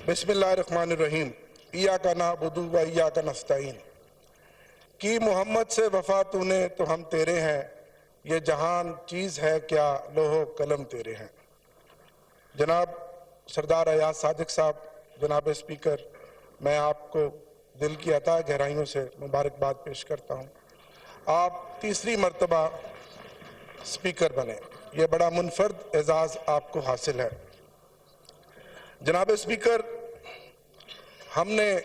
बिस्मिल्लाहिर्रहमानिर्रहीम इय्याका नअबुदु व इय्याका नस्तईन। कि मोहम्मद से वफा तूने तो हम तेरे हैं, ये जहान चीज़ है क्या लोहो कलम तेरे हैं। जनाब सरदार अयाज सादिक साहब, जनाब स्पीकर, मैं आपको दिल की अता गहराइयों से मुबारकबाद पेश करता हूँ। आप तीसरी मर्तबा स्पीकर बने, ये बड़ा मुनफर्द एजाज़ आपको हासिल है। जनाब स्पीकर, हमने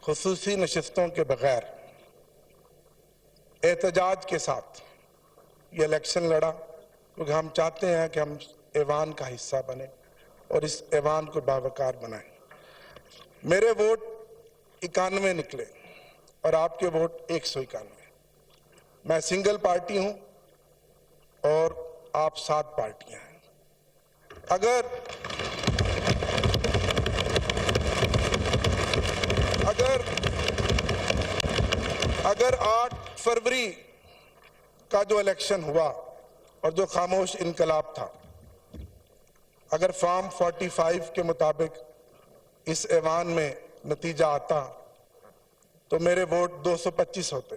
खुसूसी नशिस्तों के बगैर एहतजाज के साथ ये इलेक्शन लड़ा, क्योंकि हम चाहते हैं कि हम ऐवान का हिस्सा बने और इस ऐवान को बावकार बनाएं। मेरे वोट 91 निकले और आपके वोट 191। मैं सिंगल पार्टी हूं और आप 7 पार्टियां हैं। अगर 8 फरवरी का जो इलेक्शन हुआ और जो खामोश इनकलाब था, अगर फॉर्म 45 के मुताबिक इस ऐवान में नतीजा आता तो मेरे वोट 225 होते।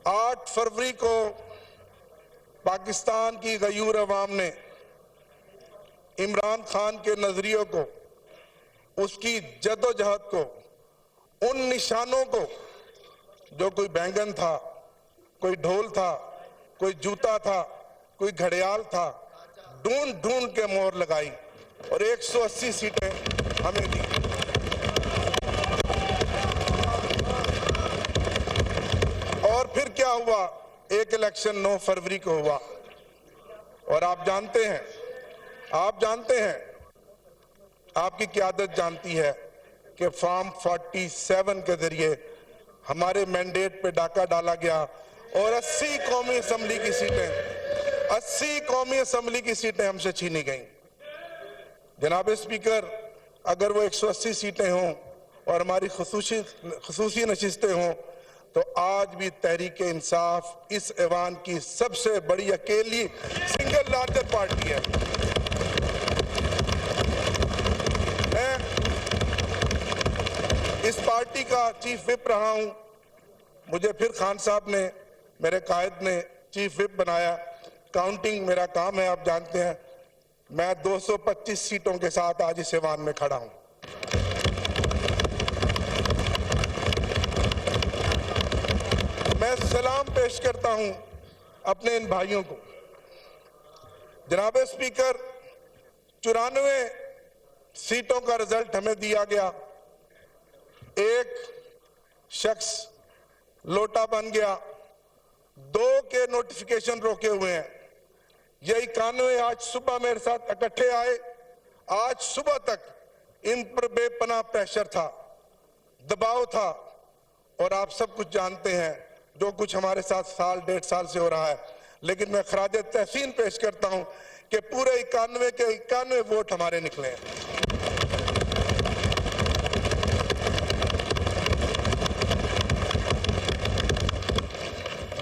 आठ फरवरी को पाकिस्तान की गयूर अवाम ने इमरान खान के नजरियों को, उसकी जद्दोजहद को, उन निशानों को, जो कोई बैंगन था, कोई ढोल था, कोई जूता था, कोई घड़ियाल था, ढूंढ ढूंढ के मोहर लगाई और 180 सीटें हमें दी। और फिर क्या हुआ? एक इलेक्शन 9 फरवरी को हुआ और आप जानते हैं, आपकी क़यादत जानती है कि फॉर्म 47 के जरिए हमारे मैंडेट पे डाका डाला गया और 80 कौमी असम्बली की सीटें हमसे छीनी गईं। जनाब स्पीकर, अगर वो 180 सीटें हों और हमारी खुसूसी नशिस्तें हों तो आज भी तहरीक इंसाफ इस ऐवान की सबसे बड़ी अकेली सिंगल लार्जर पार्टी है। मैं इस पार्टी का चीफ विप रहा हूं। मुझे फिर खान साहब ने, मेरे कायद ने चीफ विप बनाया। काउंटिंग मेरा काम है, आप जानते हैं। मैं 225 सीटों के साथ आज इस ऐवान में खड़ा हूं। मैं सलाम पेश करता हूं अपने इन भाइयों को। जनाब स्पीकर, 94 सीटों का रिजल्ट हमें दिया गया। एक शख्स लोटा बन गया, 2 के नोटिफिकेशन रोके हुए हैं। ये 91 आज सुबह मेरे साथ इकट्ठे आए। आज सुबह तक इन पर बेपनाह प्रेशर था, दबाव था और आप सब कुछ जानते हैं जो कुछ हमारे साथ साल 1.5 साल से हो रहा है। लेकिन मैं खराज तहसीन पेश करता हूं कि पूरे 91 के 91 वोट हमारे निकले हैं।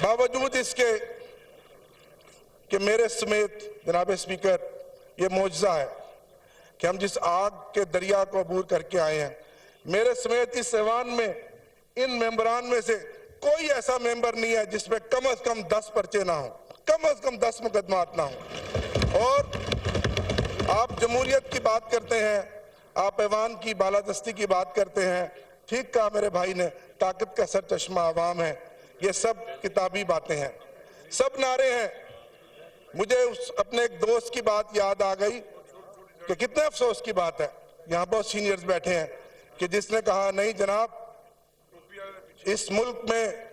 बावजूद इसके कि मेरे समेत, जनाब स्पीकर, ये मौजज़ा है कि हम जिस आग के दरिया को अबूर करके आए हैं, मेरे समेत इस ऐवान में इन मेंबरान में से कोई ऐसा मेंबर नहीं है जिसमें कम से कम 10 पर्चे ना हो, कम से कम 10 मुकदमात ना हो। और आप जमहूरियत की बात करते हैं, आप ऐवान की बालादस्ती की बात करते हैं। ठीक कहा मेरे भाई ने, ताकत का सर चश्मा आवाम है। ये सब किताबी बातें हैं, सब नारे हैं। मुझे अपने एक दोस्त की बात याद आ गई कि कितने अफसोस की बात है, यहाँ बहुत सीनियर्स बैठे हैं, कि जिसने कहा नहीं जनाब, इस मुल्क में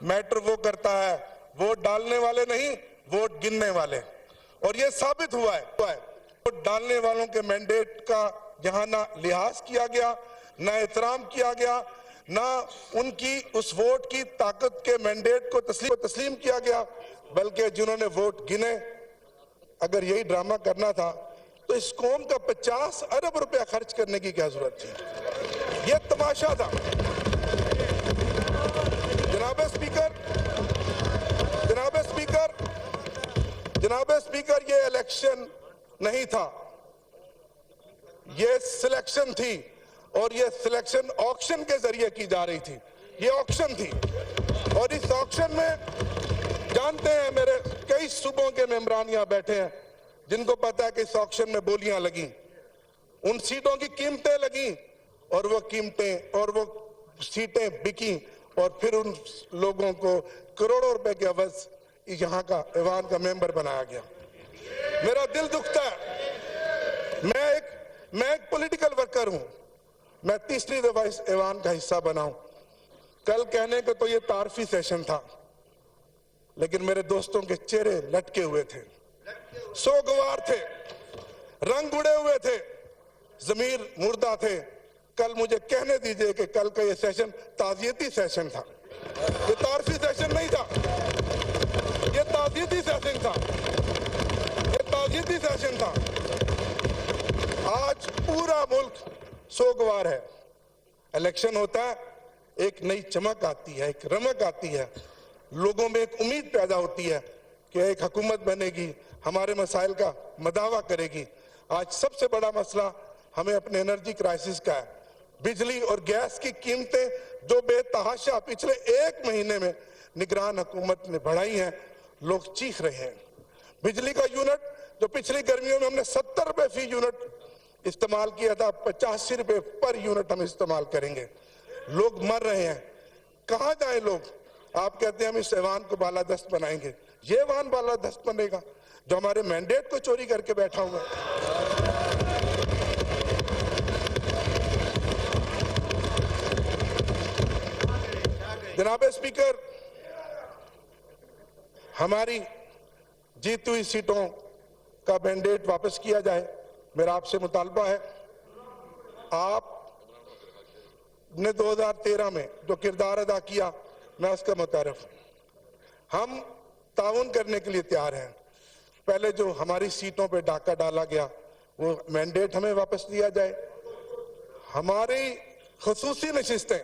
मैटर वो करता है वोट डालने वाले नहीं, वोट गिनने वाले। और ये साबित हुआ है। वोट डालने वालों के मैंडेट का जहां ना लिहाज किया गया, ना एहतराम किया गया, ना उनकी उस वोट की ताकत के मैंडेट को तस्लीम किया गया, बल्कि जिन्होंने वोट गिने, अगर यही ड्रामा करना था तो इस कौम का 50 अरब रुपया खर्च करने की क्या जरूरत थी? ये तमाशा था। जनाब जनाब स्पीकर, ये इलेक्शन नहीं था, ये सिलेक्शन थी और ये सिलेक्शन ऑक्शन के जरिए की जा रही थी। ये ऑक्शन थी और इस ऑक्शन में जानते हैं मेरे कई सूबों के मेंबरान यहाँ बैठे हैं जिनको पता है कि इस ऑक्शन में बोलियां लगी, उन सीटों की कीमतें लगी और वो कीमतें और वो सीटें बिकी और फिर उन लोगों को करोड़ों रुपए के अवज यहाँ का ऐवान का मेंबर बनाया गया। मेरा दिल दुखता है। मैं एक पॉलिटिकल वर्कर हूं, मैं तीसरी दफा इस ऐवान का हिस्सा बना हूं। कल कहने को तो ये तारफी सेशन था, लेकिन मेरे दोस्तों के चेहरे लटके हुए थे, सोगवार थे, रंग उड़े हुए थे, जमीर मुर्दा थे। कल मुझे कहने दीजिए कि कल का ये सेशन ताजियती सेशन था, ये तारफी सेशन नहीं था, ये ताजियती सेशन था, ये ताजियती सेशन था। आज पूरा मुल्क सोगवार है। इलेक्शन होता है, एक नई चमक आती है, एक रमक आती है, लोगों में एक उम्मीद पैदा होती है कि एक हुकूमत बनेगी, हमारे मसाइल का मदावा करेगी। आज सबसे बड़ा मसला हमें अपने एनर्जी क्राइसिस का है। बिजली और गैस की कीमतें जो बेतहाशा पिछले एक महीने में निगरान हुकूमत ने बढ़ाई हैं, लोग चीख रहे हैं। बिजली का यूनिट जो पिछली गर्मियों में हमने 70 रुपए फी यूनिट इस्तेमाल किया था, 85 रुपए पर यूनिट हम इस्तेमाल करेंगे। लोग मर रहे हैं, कहां जाएं लोग? आप कहते हैं हम इस ऐवान को बालादस्त बनाएंगे। ये ऐवान बालादस्त बनेगा जो हमारे मैंडेट को चोरी करके बैठा हुआ है। जनाब स्पीकर, हमारी जीती हुई सीटों का मैंडेट वापस किया जाए, मेरा आपसे मुतालबा है। आपने 2013 में जो किरदार अदा किया, मैं उसका मुतारिफ हूं। हम ताउन करने के लिए तैयार हैं। पहले जो हमारी सीटों पे डाका डाला गया, वो मैंडेट हमें वापस दिया जाए। हमारी खुसूसी नशिस्तें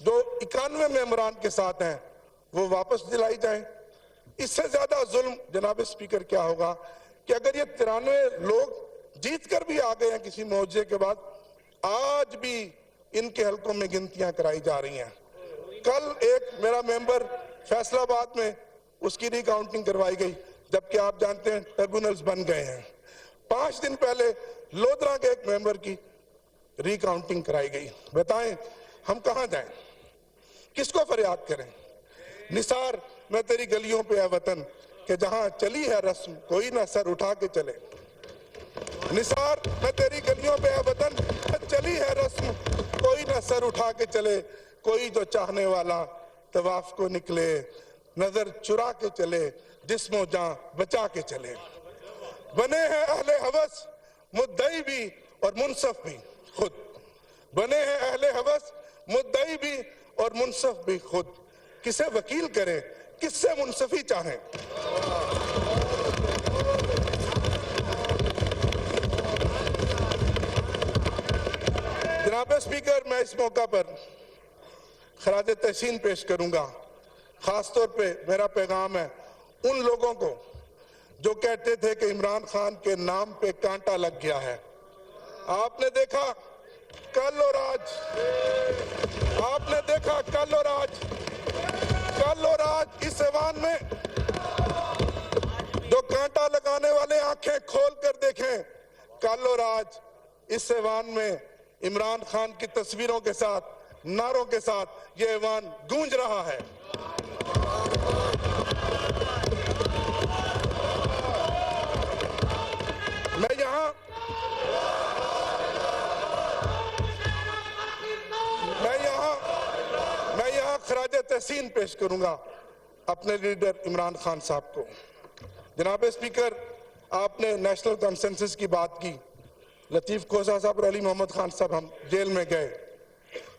जो 91 मेंबरान के साथ हैं, वो वापस दिलाई जाएं। इससे ज्यादा जुल्म जनाब स्पीकर क्या होगा कि अगर ये 93 लोग जीत कर भी आ गए हैं किसी मौजे के बाद, आज भी इनके हलकों में गिनतियां कराई जा रही हैं। कल एक मेरा मेंबर फैसलाबाद में उसकी रिकाउंटिंग करवाई गई, जबकि आप जानते हैं ट्रिब्यूनल्स बन गए हैं। 5 दिन पहले लोधरा के एक मेंबर की रिकाउंटिंग कराई गई। बताएं हम कहां जाएं, किसको फरियाद करें? निसार मैं तेरी गलियों पे है वतन कि जहां चली है रस्म कोई ना सर उठा के चले। निसार मैं तेरी गलियों पे है वतन, चली है रस्म कोई ना सर उठा के चले। कोई जो चाहने वाला तवाफ को निकले, नजर चुरा के चले, जिस्मो जान बचा के चले। बने हैं अहले हवस मुद्दई भी और मुनसफ भी खुद। बने हैं अहले हवस मुद्दई भी और मुनसफ भी खुद। किसे वकील करें, किससे मुनसफी चाहें? जनाब स्पीकर, मैं इस मौका पर खराज तहसीन पेश करूंगा। खासतौर पे मेरा पैगाम है उन लोगों को जो कहते थे कि इमरान खान के नाम पे कांटा लग गया है। आपने देखा कल और आज, आपने देखा कल और आज इस ऐवान में जो कांटा लगाने वाले आंखें खोल कर देखें। कल और आज इस ऐवान में इमरान खान की तस्वीरों के साथ, नारों के साथ ये ऐवान गूंज रहा है। मैं यहां खराज तहसीन पेश करूंगा अपने लीडर इमरान खान साहब को। जनाब स्पीकर, आपने नेशनल कंसेंसस की बात की। लतीफ खोसा साहब और अली मोहम्मद खान साहब हम जेल में गए।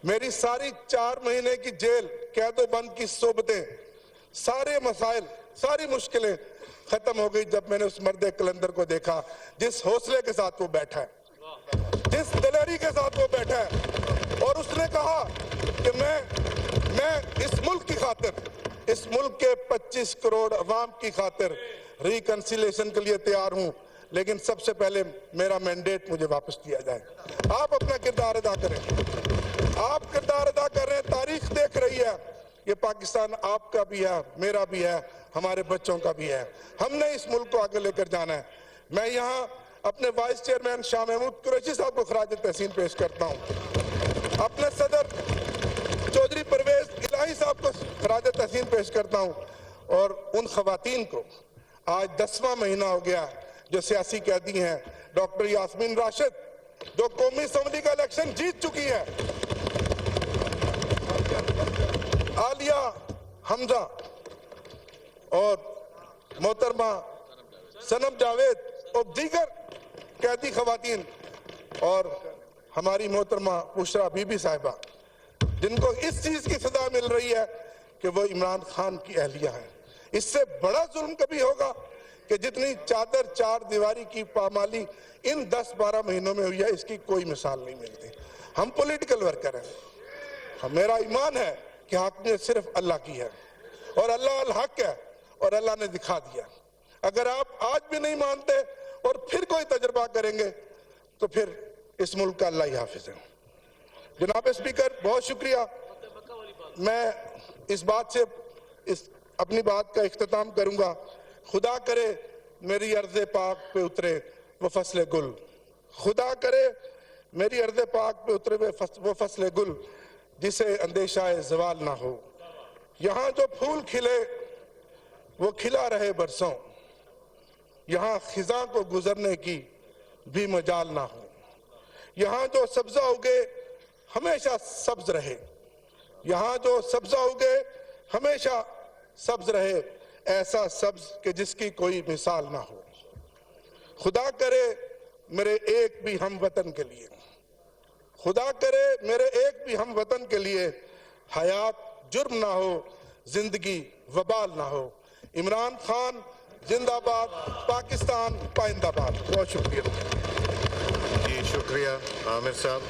मेरी सारी 4 महीने की जेल कैदो बंद की सोबतें, सारे मसाइल, सारी मुश्किलें खत्म हो गई जब मैंने उस मर्द कलंदर को देखा, जिस हौसले के साथ वो बैठा है, जिस दिलेरी के साथ वो बैठा है। और उसने कहा कि मैं मैं इस मुल्क की खातिर, इस मुल्क के 25 करोड़ अवाम की खातिर रिकंसिलेशन के लिए तैयार हूं, लेकिन सबसे पहले मेरा मैंडेट मुझे वापस दिया जाए। आप अपना किरदार अदा करें, आप किरदार अदा कर रहे हैं, तारीख देख रही है। ये पाकिस्तान आपका भी है, मेरा भी है, हमारे बच्चों का भी है। हमने इस मुल्क को आगे लेकर जाना है। मैं यहाँ अपने वाइस चेयरमैन शाह महमूद कुरैशी साहब को खराज तहसीन पेश करता हूँ, अपने सदर चौधरी परवेज इलाही साहब को खराज तहसीन पेश करता हूँ, और उन खवातीन को आज 10वां महीना हो गया जो सियासी कैदी हैं। डॉक्टर यास्मीन राशिद जो कौमी असम्बली का इलेक्शन जीत चुकी है, आलिया हमजा और मोहतरमा सनम जावेद और दीगर कैदी खवातीन, और हमारी मोहतरमा बुशरा बीबी साहिबा, जिनको इस चीज की सजा मिल रही है कि वो इमरान खान की अहलिया है। इससे बड़ा जुल्म कभी होगा कि जितनी चादर चार दीवारी की पामाली इन 10-12 महीनों में हुई है, इसकी कोई मिसाल नहीं मिलती। हम पॉलिटिकल वर्कर हैं, मेरा ईमान है कि हाकिमियत सिर्फ अल्लाह की है और अल्लाह अल हक है, और अल्लाह ने दिखा दिया। अगर आप आज भी नहीं मानते और फिर कोई तजर्बा करेंगे तो फिर इस मुल्क का अल्लाह ही हाफिज है। जनाब स्पीकर, बहुत शुक्रिया। मैं इस बात से अपनी बात का इख्तिताम करूंगा। खुदा करे मेरी अर्ज़े पाक पे उतरे वो फसले गुल, खुदा करे मेरी अर्ज़े पाक पे उतरे वो फसले गुल जिसे अंदेशाए ज़वाल ना हो। यहाँ जो फूल खिले वो खिला रहे बरसों, यहाँ खिज़ां को गुजरने की भी मजाल ना हो। यहाँ जो सब्जा उगे हमेशा सब्ज रहे, यहाँ जो सब्जा उगे हमेशा सब्ज रहे, ऐसा सब्ज कि जिसकी कोई मिसाल ना हो। खुदा करे मेरे एक भी हम वतन के लिए, खुदा करे मेरे एक भी हम वतन के लिए हयात जुर्म ना हो, जिंदगी वबाल ना हो। इमरान खान जिंदाबाद, पाकिस्तान पाइंदाबाद। बहुत शुक्रिया। जी शुक्रिया आमिर साहब।